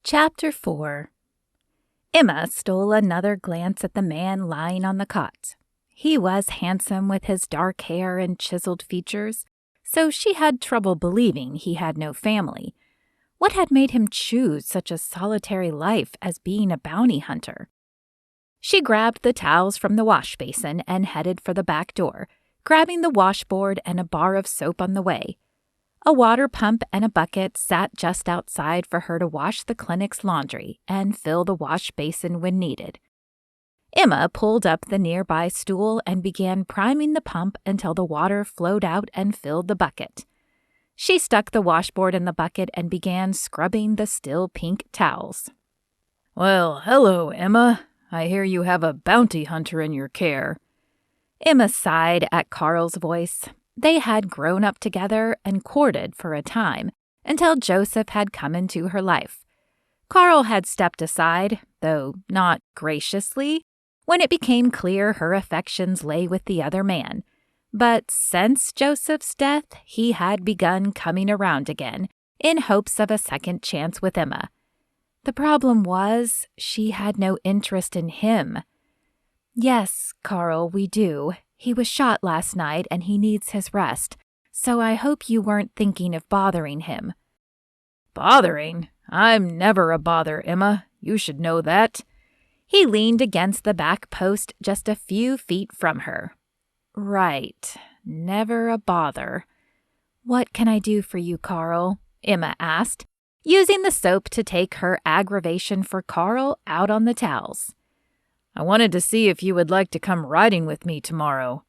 Chapter 4. Emma stole another glance at the man lying on the cot. He was handsome with his dark hair and chiseled features, so she had trouble believing he had no family. What had made him choose such a solitary life as being a bounty hunter? She grabbed the towels from the wash basin and headed for the back door, grabbing the washboard and a bar of soap on the way. A water pump and a bucket sat just outside for her to wash the clinic's laundry and fill the wash basin when needed. Emma pulled up the nearby stool and began priming the pump until the water flowed out and filled the bucket. She stuck the washboard in the bucket and began scrubbing the still pink towels. "Well, hello, Emma. I hear you have a bounty hunter in your care." Emma sighed at Carl's voice. They had grown up together and courted for a time, until Joseph had come into her life. Carl had stepped aside, though not graciously, when it became clear her affections lay with the other man. But since Joseph's death, he had begun coming around again, in hopes of a second chance with Emma. The problem was, she had no interest in him. "Yes, Carl, we do. He was shot last night and he needs his rest, so I hope you weren't thinking of bothering him." "Bothering? I'm never a bother, Emma. You should know that." He leaned against the back post just a few feet from her. "Right, never a bother. What can I do for you, Carl?" Emma asked, using the soap to take her aggravation for Carl out on the towels. "I wanted to see if you would like to come riding with me tomorrow."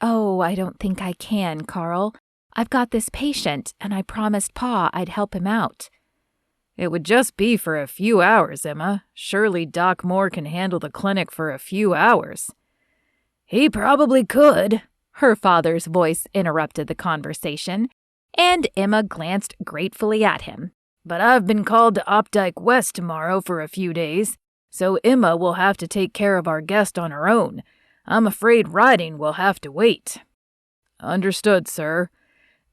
"Oh, I don't think I can, Carl. I've got this patient, and I promised Pa I'd help him out." "It would just be for a few hours, Emma. Surely Doc Moore can handle the clinic for a few hours." "He probably could," her father's voice interrupted the conversation, and Emma glanced gratefully at him. "But I've been called to Opdyke West tomorrow for a few days, so Emma will have to take care of our guest on her own. I'm afraid riding will have to wait." "Understood, sir."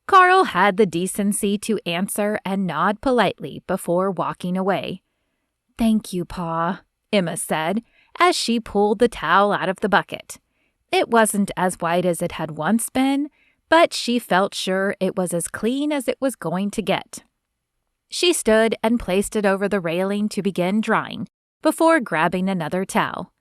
Carl had the decency to answer and nod politely before walking away. "Thank you, Pa," Emma said, as she pulled the towel out of the bucket. It wasn't as white as it had once been, but she felt sure it was as clean as it was going to get. She stood and placed it over the railing to begin drying, before grabbing another towel.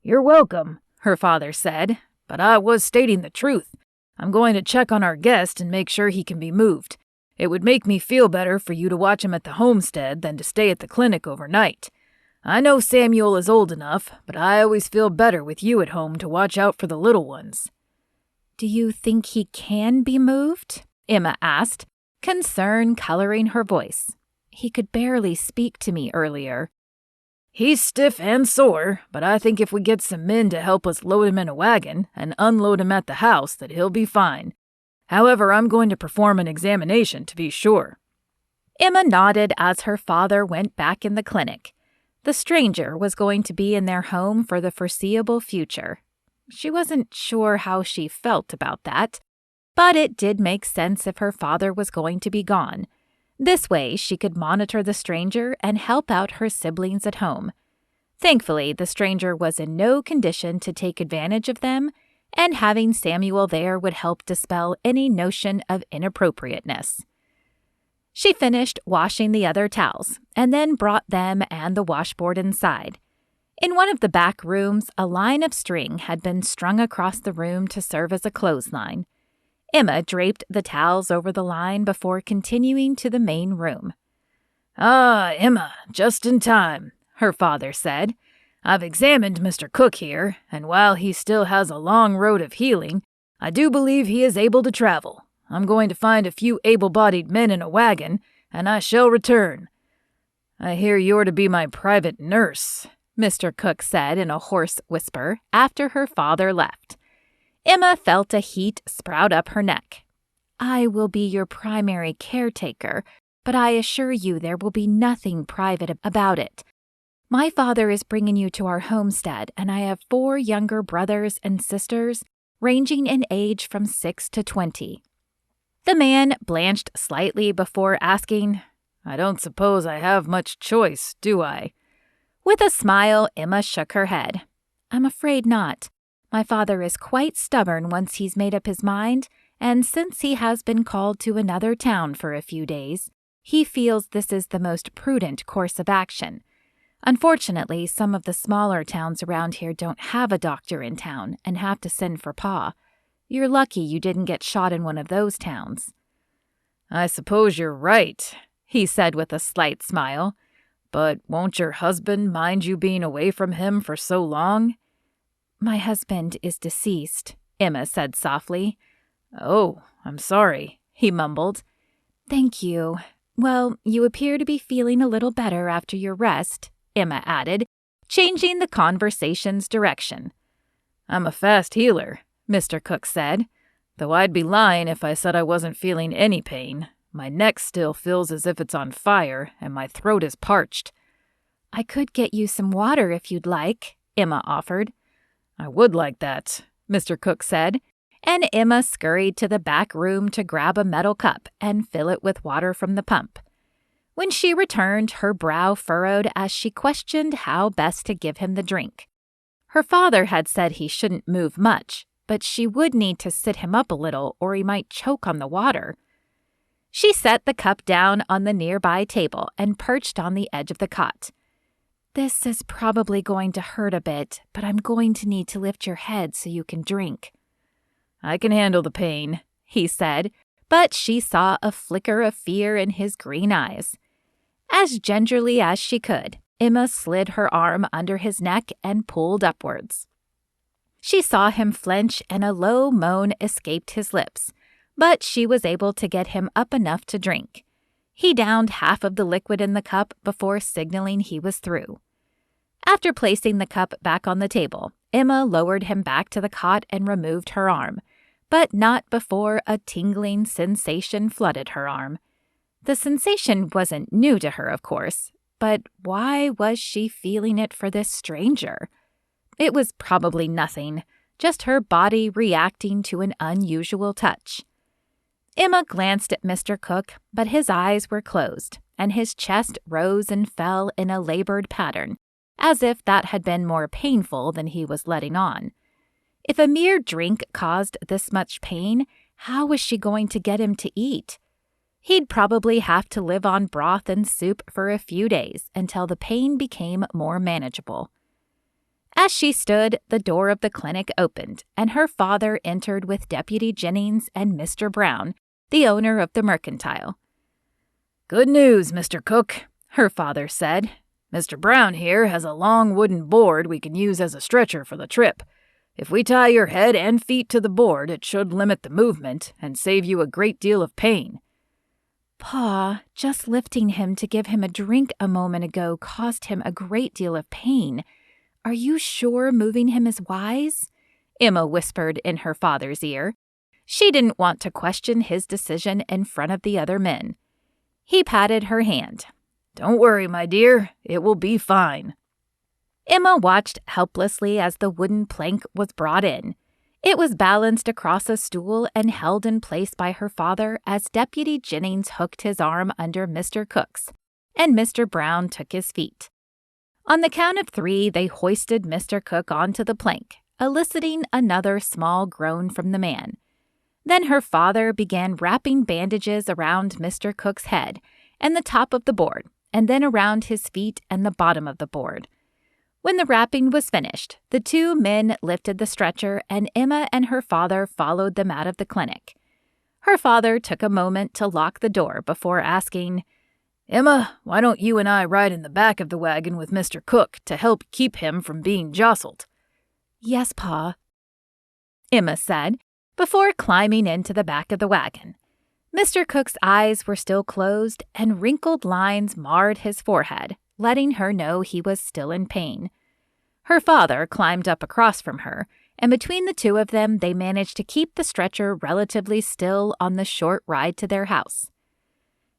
"You're welcome," her father said, "but I was stating the truth. I'm going to check on our guest and make sure he can be moved. It would make me feel better for you to watch him at the homestead than to stay at the clinic overnight. I know Samuel is old enough, but I always feel better with you at home to watch out for the little ones." "Do you think he can be moved?" Emma asked, concern coloring her voice. "He could barely speak to me earlier." "He's stiff and sore, but I think if we get some men to help us load him in a wagon and unload him at the house that he'll be fine. However, I'm going to perform an examination to be sure." Emma nodded as her father went back in the clinic. The stranger was going to be in their home for the foreseeable future. She wasn't sure how she felt about that, but it did make sense if her father was going to be gone. This way, she could monitor the stranger and help out her siblings at home. Thankfully, the stranger was in no condition to take advantage of them, and having Samuel there would help dispel any notion of inappropriateness. She finished washing the other towels, and then brought them and the washboard inside. In one of the back rooms, a line of string had been strung across the room to serve as a clothesline. Emma draped the towels over the line before continuing to the main room. "Ah, Emma, just in time," her father said. "I've examined Mr. Cook here, and while he still has a long road of healing, I do believe he is able to travel. I'm going to find a few able-bodied men in a wagon, and I shall return." "I hear you're to be my private nurse," Mr. Cook said in a hoarse whisper after her father left. Emma felt a heat sprout up her neck. "I will be your primary caretaker, but I assure you there will be nothing private about it. My father is bringing you to our homestead, and I have 4 younger brothers and sisters, ranging in age from 6 to 20. The man blanched slightly before asking, I don't suppose I have much choice, do I?" With a smile, Emma shook her head. "I'm afraid not. My father is quite stubborn once he's made up his mind, and since he has been called to another town for a few days, he feels this is the most prudent course of action. Unfortunately, some of the smaller towns around here don't have a doctor in town and have to send for Pa. You're lucky you didn't get shot in one of those towns." "I suppose you're right," he said with a slight smile. "But won't your husband mind you being away from him for so long?" "My husband is deceased," Emma said softly. "Oh, I'm sorry," he mumbled. "Thank you. Well, you appear to be feeling a little better after your rest," Emma added, changing the conversation's direction. "I'm a fast healer," Mr. Cook said, "though I'd be lying if I said I wasn't feeling any pain. My neck still feels as if it's on fire, and my throat is parched." "I could get you some water if you'd like," Emma offered. "I would like that," Mr. Cook said, and Emma scurried to the back room to grab a metal cup and fill it with water from the pump. When she returned, her brow furrowed as she questioned how best to give him the drink. Her father had said he shouldn't move much, but she would need to sit him up a little or he might choke on the water. She set the cup down on the nearby table and perched on the edge of the cot. "This is probably going to hurt a bit, but I'm going to need to lift your head so you can drink." "I can handle the pain," he said, but she saw a flicker of fear in his green eyes. As gingerly as she could, Emma slid her arm under his neck and pulled upwards. She saw him flinch and a low moan escaped his lips, but she was able to get him up enough to drink. He downed half of the liquid in the cup before signaling he was through. After placing the cup back on the table, Emma lowered him back to the cot and removed her arm, but not before a tingling sensation flooded her arm. The sensation wasn't new to her, of course, but why was she feeling it for this stranger? It was probably nothing, just her body reacting to an unusual touch. Emma glanced at Mr. Cook, but his eyes were closed, and his chest rose and fell in a labored pattern, as if that had been more painful than he was letting on. If a mere drink caused this much pain, how was she going to get him to eat? He'd probably have to live on broth and soup for a few days until the pain became more manageable. As she stood, the door of the clinic opened, and her father entered with Deputy Jennings and Mr. Brown, the owner of the mercantile. "Good news, Mr. Cook," her father said. "Mr. Brown here has a long wooden board we can use as a stretcher for the trip. If we tie your head and feet to the board, it should limit the movement and save you a great deal of pain." "Pa, just lifting him to give him a drink a moment ago caused him a great deal of pain. Are you sure moving him is wise?" Emma whispered in her father's ear. She didn't want to question his decision in front of the other men. He patted her hand. "Don't worry, my dear. It will be fine." Emma watched helplessly as the wooden plank was brought in. It was balanced across a stool and held in place by her father as Deputy Jennings hooked his arm under Mr. Cook's, and Mr. Brown took his feet. On the count of 3, they hoisted Mr. Cook onto the plank, eliciting another small groan from the man. Then her father began wrapping bandages around Mr. Cook's head and the top of the board, and then around his feet and the bottom of the board. When the wrapping was finished, the 2 men lifted the stretcher and Emma and her father followed them out of the clinic. Her father took a moment to lock the door before asking, "Emma, why don't you and I ride in the back of the wagon with Mr. Cook to help keep him from being jostled?" "Yes, Pa," Emma said, before climbing into the back of the wagon. Mr. Cook's eyes were still closed and wrinkled lines marred his forehead, letting her know he was still in pain. Her father climbed up across from her, and between the 2 of them they managed to keep the stretcher relatively still on the short ride to their house.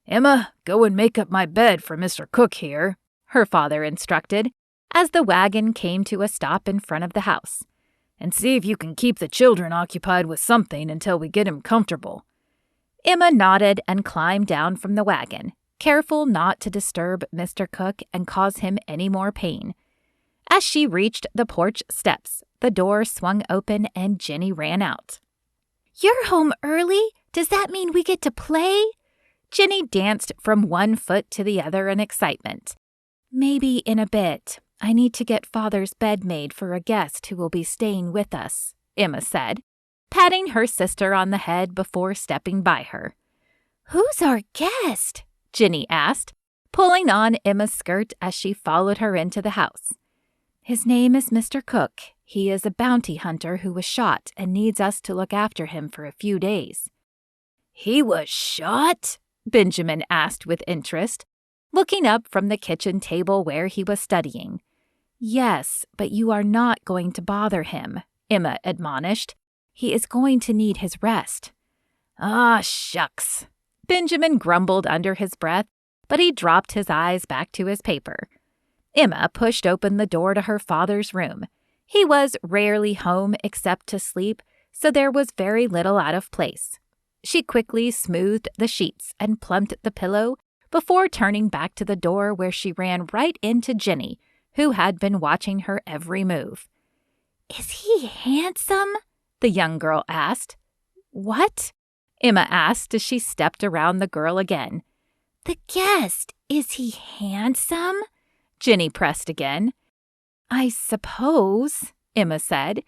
"Emma, go and make up my bed for Mr. Cook here," her father instructed, as the wagon came to a stop in front of the house. "And see if you can keep the children occupied with something until we get him comfortable." Emma nodded and climbed down from the wagon, careful not to disturb Mr. Cook and cause him any more pain. As she reached the porch steps, the door swung open and Ginny ran out. "You're home early? Does that mean we get to play?" Ginny danced from one foot to the other in excitement. "Maybe in a bit. I need to get Father's bed made for a guest who will be staying with us," Emma said, patting her sister on the head before stepping by her. "Who's our guest?" Ginny asked, pulling on Emma's skirt as she followed her into the house. "His name is Mr. Cook. He is a bounty hunter who was shot and needs us to look after him for a few days." "He was shot?" Benjamin asked with interest, looking up from the kitchen table where he was studying. "Yes, but you are not going to bother him," Emma admonished. "He is going to need his rest." "Ah, shucks." Benjamin grumbled under his breath, but he dropped his eyes back to his paper. Emma pushed open the door to her father's room. He was rarely home except to sleep, so there was very little out of place. She quickly smoothed the sheets and plumped the pillow before turning back to the door where she ran right into Ginny, who had been watching her every move. "Is he handsome?" the young girl asked. "What?" Emma asked as she stepped around the girl again. "The guest, is he handsome?" Ginny pressed again. "I suppose," Emma said.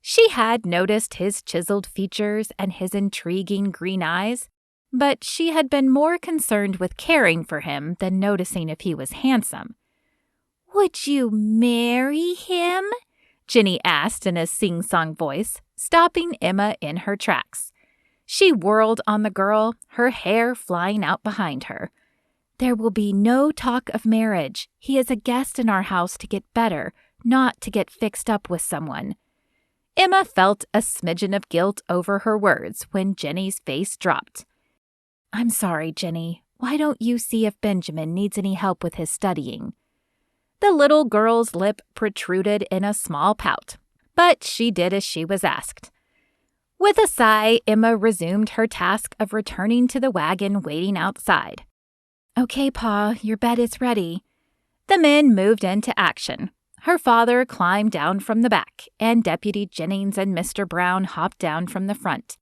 She had noticed his chiseled features and his intriguing green eyes, but she had been more concerned with caring for him than noticing if he was handsome. "Would you marry him?" Ginny asked in a sing-song voice, stopping Emma in her tracks. She whirled on the girl, her hair flying out behind her. "There will be no talk of marriage. He is a guest in our house to get better, not to get fixed up with someone." Emma felt a smidgen of guilt over her words when Jenny's face dropped. "I'm sorry, Jenny. Why don't you see if Benjamin needs any help with his studying?" The little girl's lip protruded in a small pout, but she did as she was asked. With a sigh, Emma resumed her task of returning to the wagon waiting outside. "Okay, Pa, your bed is ready." The men moved into action. Her father climbed down from the back, and Deputy Jennings and Mr. Brown hopped down from the front.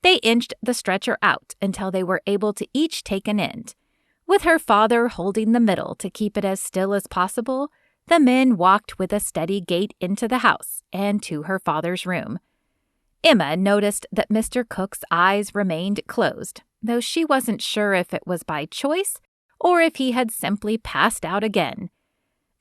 They inched the stretcher out until they were able to each take an end. With her father holding the middle to keep it as still as possible, the men walked with a steady gait into the house and to her father's room. Emma noticed that Mr. Cook's eyes remained closed, though she wasn't sure if it was by choice or if he had simply passed out again.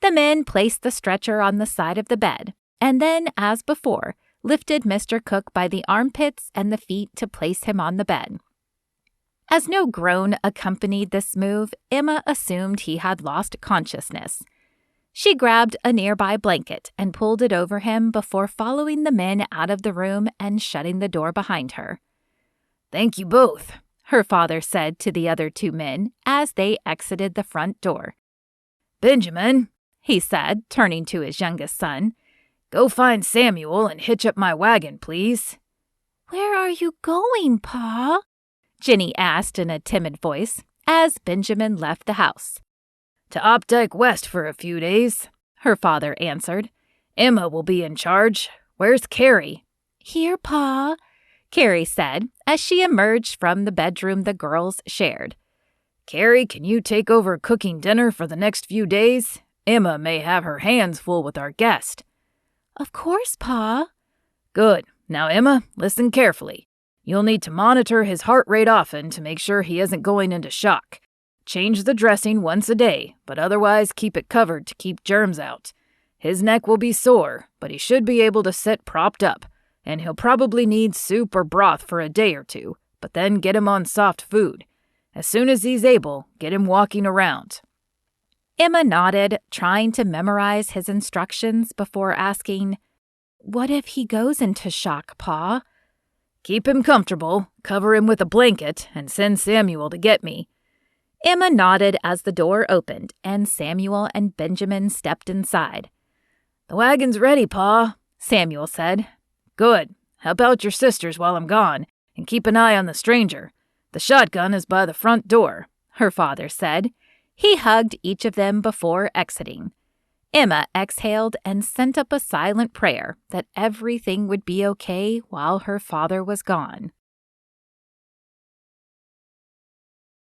The men placed the stretcher on the side of the bed, and then, as before, lifted Mr. Cook by the armpits and the feet to place him on the bed. As no groan accompanied this move, Emma assumed he had lost consciousness. She grabbed a nearby blanket and pulled it over him before following the men out of the room and shutting the door behind her. "Thank you both," her father said to the other two men as they exited the front door. "Benjamin," he said, turning to his youngest son, "go find Samuel and hitch up my wagon, please." "Where are you going, Pa?" Ginny asked in a timid voice as Benjamin left the house. "To Opdyke West for a few days," her father answered. "Emma will be in charge. Where's Carrie?" "Here, Pa," Carrie said as she emerged from the bedroom the girls shared. "Carrie, can you take over cooking dinner for the next few days? Emma may have her hands full with our guest." "Of course, Pa." "Good. Now, Emma, listen carefully. You'll need to monitor his heart rate often to make sure he isn't going into shock. Change the dressing once a day, but otherwise keep it covered to keep germs out. His neck will be sore, but he should be able to sit propped up, and he'll probably need soup or broth for a day or two, but then get him on soft food. As soon as he's able, get him walking around." Emma nodded, trying to memorize his instructions before asking, "What if he goes into shock, Pa?" "Keep him comfortable, cover him with a blanket, and send Samuel to get me." Emma nodded as the door opened, and Samuel and Benjamin stepped inside. "The wagon's ready, Pa," Samuel said. "Good. Help out your sisters while I'm gone, and keep an eye on the stranger. The shotgun is by the front door. her father said. He hugged each of them before exiting. Emma exhaled and sent up a silent prayer that everything would be okay while her father was gone.